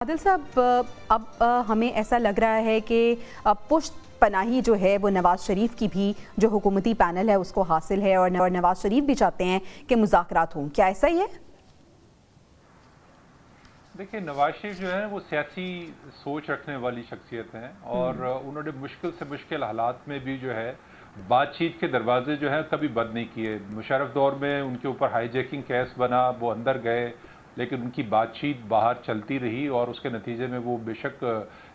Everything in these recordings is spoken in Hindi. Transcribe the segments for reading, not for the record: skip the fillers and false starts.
आदिल साहब, अब हमें ऐसा लग रहा है कि पुश्त पनाही जो है वो नवाज शरीफ की भी जो हुकूमती पैनल है उसको हासिल है और नवाज शरीफ भी चाहते हैं कि मुज़ाकरात हों। क्या ऐसा ही है? देखिए, नवाज शरीफ जो है वो सियासी सोच रखने वाली शख्सियत हैं और उन्होंने मुश्किल से मुश्किल हालात में भी जो है बातचीत के दरवाजे जो है कभी बंद नहीं किए। मुशर्रफ दौर में उनके ऊपर हाईजैकिंग केस बना, वो अंदर गए, लेकिन उनकी बातचीत बाहर चलती रही और उसके नतीजे में वो बेशक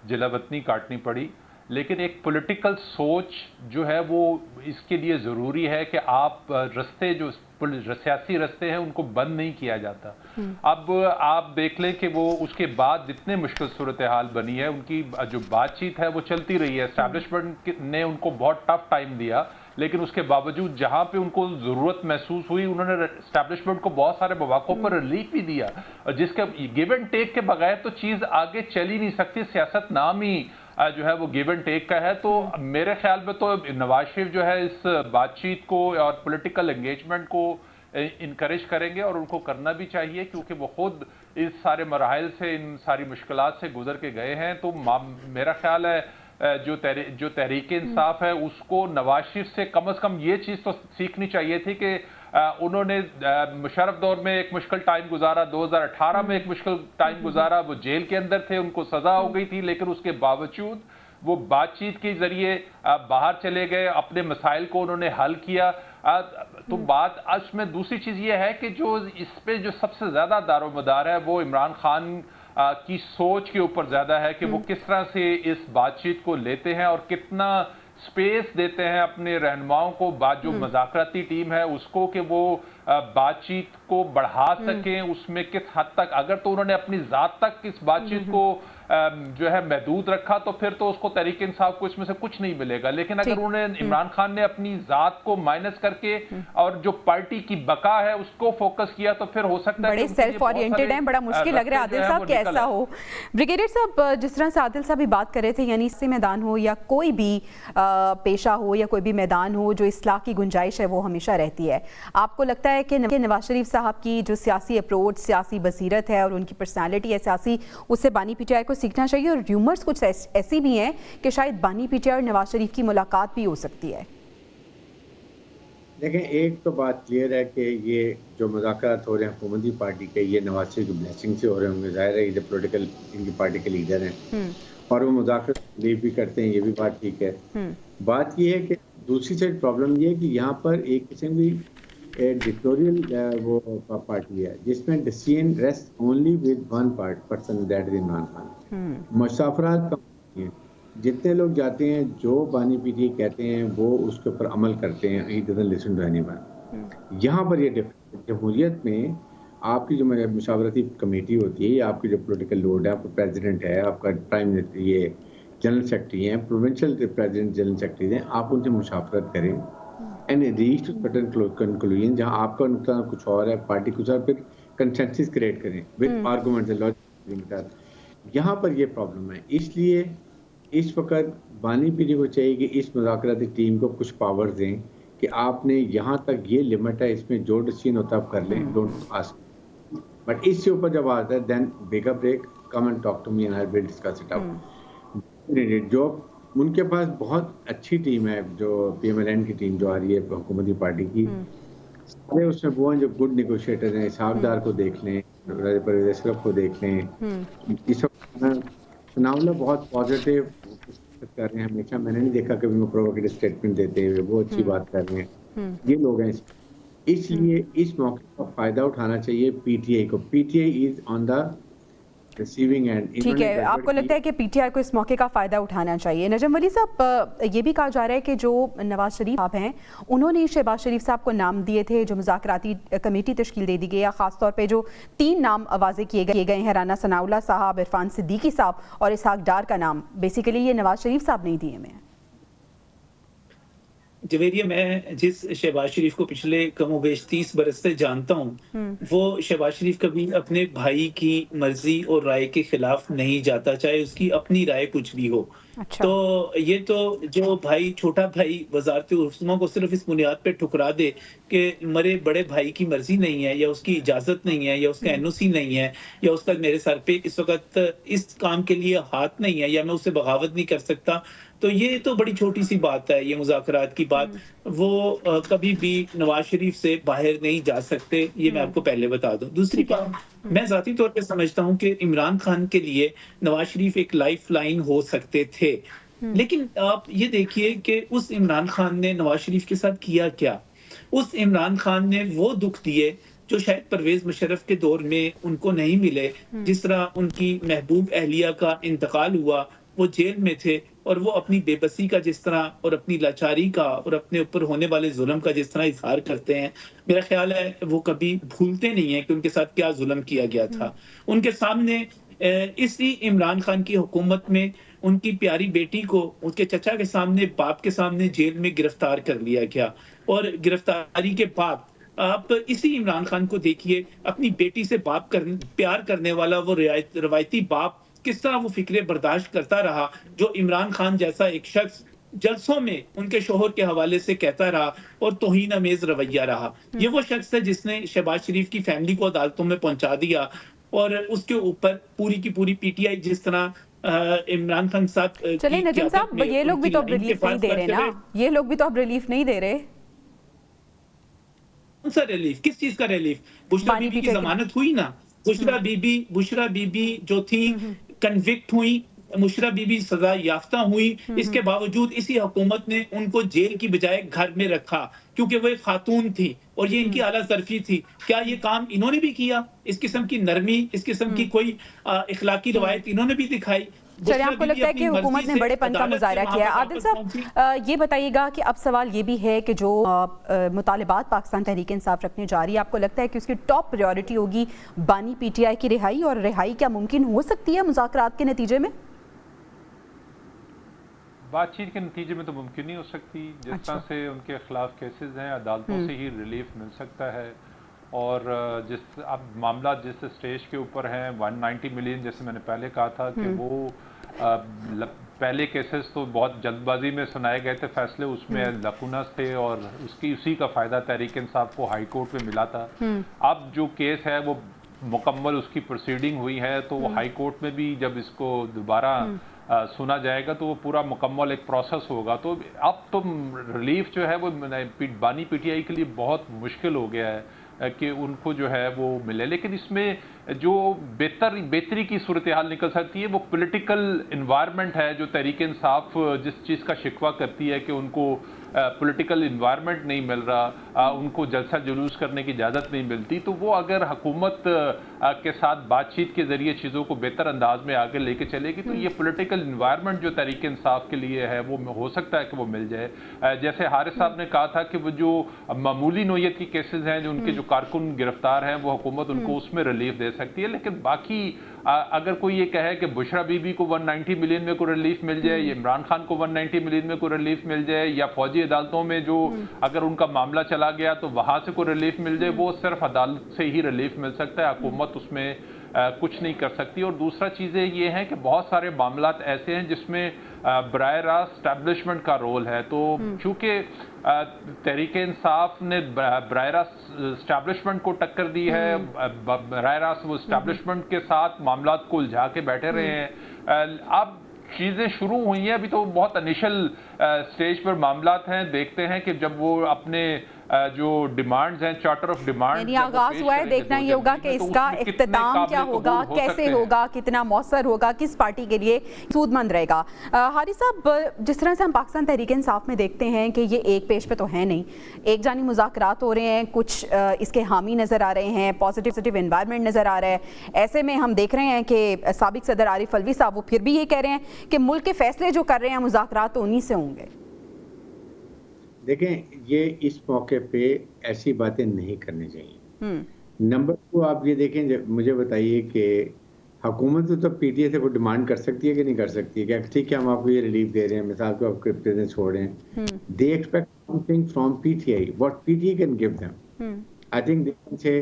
जिलावतनी काटनी पड़ी। लेकिन एक पॉलिटिकल सोच जो है वो इसके लिए ज़रूरी है कि आप रस्ते जो सियासी रस्ते हैं उनको बंद नहीं किया जाता। अब आप देख लें कि वो उसके बाद जितने मुश्किल सूरत हाल बनी है, उनकी जो बातचीत है वो चलती रही है। एस्टैब्लिशमेंट ने उनको बहुत टफ टाइम दिया, लेकिन उसके बावजूद जहां पे उनको जरूरत महसूस हुई उन्होंने एस्टैब्लिशमेंट को बहुत सारे मौकों पर रिलीफ भी दिया। जिसके गिव एंड टेक के बगैर तो चीज़ आगे चल ही नहीं सकती। सियासत नाम ही जो है वो गिव एंड टेक का है। तो मेरे ख्याल में तो नवाज शरीफ जो है इस बातचीत को और पॉलिटिकल एंगेजमेंट को इनकरेज करेंगे और उनको करना भी चाहिए, क्योंकि वो खुद इस सारे मराहल से, इन सारी मुश्किलात से गुजर के गए हैं। तो मेरा ख्याल है जो तहरीक इंसाफ है उसको नवाज शरीफ से कम ये चीज़ तो सीखनी चाहिए थी कि उन्होंने मुशर्रफ दौर में एक मुश्किल टाइम गुजारा, 2018 में एक मुश्किल टाइम गुजारा, वो जेल के अंदर थे, उनको सजा हो गई थी, लेकिन उसके बावजूद वो बातचीत के जरिए बाहर चले गए, अपने मसाइल को उन्होंने हल किया। तो बात में दूसरी चीज़ ये है कि जो इस पे जो सबसे ज़्यादा दारोमदार है वो इमरान खान की सोच के ऊपर ज़्यादा है कि वो किस तरह से इस बातचीत को लेते हैं और कितना स्पेस देते हैं अपने रहनुमाओं को, जो मज़ाकराती टीम है उसको, कि वो बातचीत को बढ़ा सकें। उसमें किस हद तक, अगर तो उन्होंने अपनी ज़ात तक इस बातचीत को जो है महदूद रखा तो फिर तो उसको तहरीक इंसाफ को इसमें से कुछ नहीं मिलेगा। लेकिन अगर उन्होंने इमरान खान ने अपनी ज़ात को माइनस करके और जो पार्टी की बका है उसको फोकस किया तो फिर हो सकता है बड़े सेल्फ ओरिएंटेड हैं। बड़ा मुश्किल लग रहा है आदिल साहब कि ऐसा हो। ब्रिगेडियर साहब, जिस तरह से आदिल साहब भी बात कर रहे थे, यानी इससे मैदान हो या कोई भी पेशा हो या कोई भी मैदान हो, जो इस्लाह की गुंजाइश है वो हमेशा रहती है। आपको लगता है कि नवाज शरीफ साहब की जो सियासी अप्रोच, सियासी बसीरत है और उनकी पर्सनालिटी है सियासी, उससे बानी पीटीआई को सीखना चाहिए? और र्यूमर्स कुछ ऐसी भी हैं कि शायद बानी पीटीआई और नवाज शरीफ की मुलाकात भी हो सकती है। देखें, एक तो बात क्लियर है कि ये जो मुज़ाकरात हो रहे हैं हुकूमती पार्टी के, ये नवाज शरीफ की ब्लेसिंग से हो रहे होंगे। जाहिर है ये पॉलिटिकल इनकी पार्टी के लीडर हैं और वो मुज़ाकरात लीव भी करते हैं, ये भी बात ठीक है। बात ये है कि दूसरी साइड प्रॉब्लम ये है कि यहाँ पर एक किस्म की डिक्टोरियल वो पार्टी है जिसमें decision rest only with one person, that is Imran Khan. मुसाफरात कम है, जितने लोग जाते हैं जो बानी पीटीआई कहते हैं वो उसके ऊपर अमल करते हैं। He doesn't listen to anyone. यहाँ पर ये डिफरेंस, जमहूरियत में आपकी जो मुशावरती कमेटी होती है, आपकी जो पॉलिटिकल लोड है, आपका प्रेसिडेंट है, आपका प्राइम मिनिस्टर, ये जनरल सेक्रेटरी हैं, प्रोविंशियल प्रेसिडेंट जनरल सेक्रेटरी हैं, आप उनसे मुशावरत करें and reach to certain conclusion. जहाँ आपका नुकसान कुछ और है, पार्टी कुछ और, फिर कंसेंसस क्रिएट करें विद आर्गूमेंट्स एंड लॉजिक। यहाँ पर ये प्रॉब्लम है। इसलिए इस वक्त बानी पीटीआई को चाहिए कि इस मुज़ाकराती टीम को कुछ पावर दें कि आपने यहाँ तक ये लिमिट है, इसमें जो डिसीजन होता है आप कर लें, डोंट आस्क। बट इससे ऊपर जब आता है then big a break, come and talk to me and I will discuss it out. जो उनके पास बहुत अच्छी टीम है, जो पीएमएलएन की टीम जो आ रही है हुकूमती पार्टी की, सारे उसमें वो हैं जो गुड नेगोशिएटर हैं। इसहाकदार को देख लें, परवेज अशरफ को देख लें, इस वक्त नावला बहुत पॉजिटिव कर रहे हैं। हमेशा मैंने नहीं देखा कभी वो प्रोवोकेटिव स्टेटमेंट देते हुए, वो अच्छी बात कर रहे हैं। ये लोग हैं, इसलिए इस मौके का फायदा उठाना चाहिए पीटीआई को। PTI is on the receiving end. ठीक है, आपको लगता है कि पीटीआई को इस मौके का फ़ायदा उठाना चाहिए। नजम वली साहब, ये भी कहा जा रहा है कि जो नवाज शरीफ साहब हैं उन्होंने शहबाज शरीफ साहब को नाम दिए थे, जो मुज़ाकराती कमेटी तश्कील दे दी गई है, ख़ासतौर पे जो 3 नाम वाज़े किए गए हैं, राना सनाउल्लाह साहब, इरफान सिद्दीकी साहब और इसहाक डार का नाम, बेसिकली ये नवाज शरीफ साहब नहीं दिए में। जवेरिया, मैं जिस शहबाज शरीफ को पिछले कमोबेश 30 बरस से जानता हूँ, वो शहबाज शरीफ कभी अपने भाई की मर्जी और राय के खिलाफ नहीं जाता, चाहे उसकी अपनी राय कुछ भी हो। अच्छा। तो ये तो जो भाई छोटा भाई वज़ारत-ए-उस्मा को सिर्फ इस बुनियाद पे ठुकरा दे कि मरे बड़े भाई की मर्ज़ी नहीं है या उसकी इजाज़त नहीं है या उसका एनओसी नहीं है या उसका मेरे सर पे इस वक़्त इस काम के लिए हाथ नहीं है या मैं उससे बगावत नहीं कर सकता, तो ये तो बड़ी छोटी-सी बात है, ये मुज़ाकरात की बात। वो कभी भी नवाज़ शरीफ से बाहर नहीं जा सकते, ये मैं आपको पहले बता दूँ। दूसरी बात, मैं ज़ाती तौर पे समझता हूँ कि इमरान खान के लिए नवाज़ शरीफ एक लाइफ़लाइन हो सकते थे। लेकिन आप ये देखिए कि उस इमरान खान ने नवाज़ शरीफ के साथ किया क्या? उस इमरान खान ने वो दुःख दिए जो शायद परवेज़ मुशर्रफ के दौर में उनको नहीं मिले। जिस तरह उनकी महबूब अहलिया का इंतकाल हुआ, वो जेल में थे और वो अपनी बेबसी का जिस तरह और अपनी लाचारी का और अपने ऊपर होने वाले ज़ुल्म का जिस तरह इज़हार करते हैं, मेरा ख़्याल है वो कभी भूलते नहीं हैं कि उनके साथ क्या ज़ुल्म किया गया था। उनके सामने इसी इमरान खान की हुकूमत में उनकी प्यारी बेटी को उसके चचा के सामने, बाप के सामने जेल में गिरफ्तार कर लिया गया और गिरफ्तारी के बाद आप इसी इमरान खान को देखिए, अपनी बेटी से प्यार करने वाला वो रवायती बाप किस तरह वो फ़िक्रें बर्दाश्त करता रहा, जो इमरान खान जैसा एक शख्स जलसों में उनके शौहर के हवाले से कहता रहा और तौहीन अमेज़ रवैया रहा। ये वो शख्स है जिसने शहबाज शरीफ की फैमिली को अदालतों में पहुँचा दिया और उसके ऊपर पूरी की पूरी पीटीआई जिस तरह इमरान खान साहब चलिए नजीम साहब, ये लोग भी तो अब रिलीफ नहीं दे रहे ना, ये लोग भी तो अब रिलीफ नहीं दे रहे। कौन सा रिलीफ? किस चीज का रिलीफ? बुशरा बीबी की जमानत हुई ना, बुशरा बीबी जो थी कन्विक्ट हुई, मुशर्रफ बीबी सजा याफ्ता हुई, इसके बावजूद इसी हुकूमत ने उनको जेल की बजाय घर में रखा क्योंकि वो एक खातून थी और ये इनकी आला ज़र्फ़ी थी। क्या ये काम इन्होंने भी किया? इस किस्म की नरमी, इस किस्म की कोई इखलाकी रवायत इन्होंने भी दिखाई? चलिए, आपको लगता है कि हुकूमत ने बड़ेपन का मुजाहरा किया है। आदिल साहब, ये बताइएगा कि अब सवाल ये भी है कि जो मुतालिबात पाकिस्तान तहरीक इंसाफ रखने जा रही है, आपको लगता है कि उसकी टॉप प्रायोरिटी होगी बानी पीटीआई की रिहाई, और रिहाई क्या मुमकिन हो सकती है मुज़ाकरात के नतीजे में? बातचीत के नतीजे में तो मुमकिन नहीं हो सकती। जिस तरह से उनके खिलाफ केसेस हैं, अदालतों से ही रिलीफ मिल सकता है। और जिस अब मामला जिस स्टेज के ऊपर हैं 190 मिलियन, जैसे मैंने पहले कहा था कि वो पहले केसेस तो बहुत जल्दबाजी में सुनाए गए थे फैसले, उसमें लकुनस थे और उसी का फ़ायदा तहरीक इंसाफ को हाई कोर्ट में मिला था। अब जो केस है वो मुकम्मल उसकी प्रोसीडिंग हुई है, तो वो हाई कोर्ट में भी जब इसको दोबारा सुना जाएगा तो वो पूरा मुकम्मल एक प्रोसेस होगा। तो अब तो रिलीफ जो है वो बानी पीटीआई के लिए बहुत मुश्किल हो गया है कि उनको जो है वो मिले। लेकिन इसमें जो बेहतरी की सूरत हाल निकल सकती है वो पॉलिटिकल इन्वायरमेंट है, जो तहरीक इंसाफ जिस चीज़ का शिकवा करती है कि उनको पॉलिटिकल इन्वायरमेंट नहीं मिल रहा, उनको जलसा जुलूस करने की इजाज़त नहीं मिलती, तो वो अगर हुकूमत के साथ बातचीत के ज़रिए चीज़ों को बेहतर अंदाज में आगे लेके चलेगी तो ये पॉलिटिकल इन्वायरमेंट जो तहरीक इंसाफ के लिए है वो हो सकता है कि वो मिल जाए। जैसे हारिस साहब ने कहा था कि वो जो मामूली नोयत की केसेस हैं, जो उनके जो कारकुन गिरफ्तार हैं, वो हुकूमत उनको उसमें रिलीफ दे सकती है। लेकिन बाकी अगर कोई ये कहे कि बुशरा बीबी को 190 मिलियन में कोई रिलीफ मिल जाए, या इमरान खान को 190 मिलियन में कोई रिलीफ मिल जाए, या फौजी अदालतों में जो अगर उनका मामला चला गया तो वहां से कोई रिलीफ मिल जाए, वो सिर्फ अदालत से ही रिलीफ मिल सकता है, हुकूमत उसमें कुछ नहीं कर सकती। और दूसरा चीज़ें ये हैं कि बहुत सारे मामला ऐसे हैं जिसमें बराह रास्त स्टैब्लिशमेंट का रोल है। तो चूँकि तहरीक इंसाफ ने बराह रास्त स्टैब्लिशमेंट को टक्कर दी है, बराह रास्त वो स्टैब्लिशमेंट के साथ मामला को उलझा के बैठे रहे हैं। अब चीज़ें शुरू हुई हैं, अभी तो बहुत इनिशियल स्टेज पर मामला हैं। देखते हैं कि जब वो अपने जो डिमांड्स हैं, चार्टर ऑफ डिमांड आगाज हुआ है, देखना ये होगा कि इसका इख्तिताम क्या होगा, कैसे होगा, कितना मौसर होगा, किस पार्टी के लिए सूदमंद रहेगा। हारिस साहब, जिस तरह से हम पाकिस्तान तहरीक इंसाफ में देखते हैं कि ये एक पेश पे तो है नहीं, एक जानी मुज़ाकरात हो रहे हैं, कुछ इसके हामी नज़र आ रहे हैं, पॉजिटिव एनवायरनमेंट नज़र आ रहा है। ऐसे में हम देख रहे हैं कि साबिक सदर आरिफ अलवी साहब वो फिर भी ये कह रहे हैं कि मुल्क के फैसले जो कर रहे हैं मुज़ाकरात तो उन्हीं से होंगे। देखें, ये इस मौके पे ऐसी बातें नहीं करनी चाहिए। नंबर 2, आप ये देखें, मुझे बताइए कि हुकूमत तो पीटीआई से कोई डिमांड कर सकती है कि नहीं कर सकती है? क्या ठीक है हम आपको ये रिलीफ दे रहे हैं, मिसाल को आपके प्रेजेंस छोड़ रहे हैं, they expect something from PTI, what PTI can give them. I think देखिए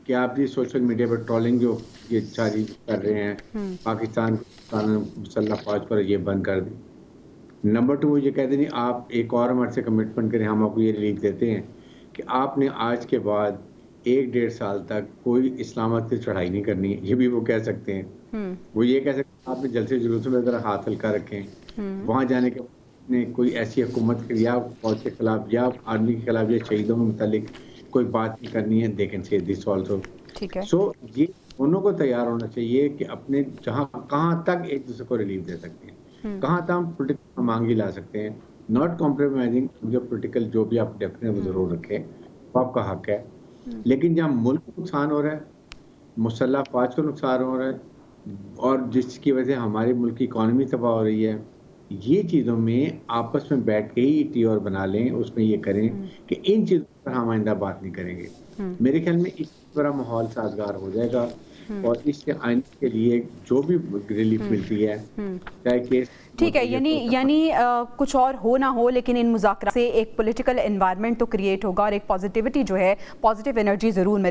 कि आप ये सोशल मीडिया पर ट्रोलिंग जो ये सारी कर रहे हैं, पाकिस्तान मुसल्लह फौज पर ये बंद कर दें। नंबर 2 वो ये कहते नहीं आप एक और हमारे से कमिटमेंट करें, हम आपको ये रिलीफ देते हैं कि आपने आज के बाद 1-1.5 साल तक कोई इस्लामाबाद की चढ़ाई नहीं करनी है, ये भी वो कह सकते हैं। वो ये कह सकते हैं आपने जलसे जुलूसों में ज़रा हाथ हल्का रखें, वहाँ जाने के बाद ने कोई ऐसी हुकूमत या फौज के खिलाफ या आर्मी के खिलाफ या शहीदों के मुतालिक कोई बात नहीं करनी है, they can say this also. ठीक है। सो ये दोनों को तैयार होना चाहिए कि अपने कहाँ तक एक दूसरे को रिलीफ दे सकते हैं, कहाँ तक हम पोलिटिकल मांगी ला सकते हैं, नॉट कॉम्प्रोमाइजिंग जो पोलिटिकल जो भी आप डेफिनेट वो जरूर रखें, वो आपका हक है। लेकिन जहाँ मुल्क को नुकसान हो रहा है, मुसल्लह फौज को नुकसान हो रहा है और जिसकी वजह से हमारे मुल्क की इकॉनमी तबाह हो रही है, ये चीज़ों में आपस में बैठ के ही टी और बना लें, उसमें ये करें कि इन चीज़ों पर हम आइंदा बात नहीं करेंगे। मेरे ख्याल में इस तरह माहौल साजगार हो जाएगा और इससे आने के लिए जो भी रिलीफ मिलती है, चाहे केस ठीक है, यानी कुछ और हो ना हो, लेकिन इन मुज़ाकरात से एक पॉलिटिकल एनवायरनमेंट तो क्रिएट होगा और एक पॉजिटिविटी जो है, पॉजिटिव एनर्जी ज़रूर मिलेगी।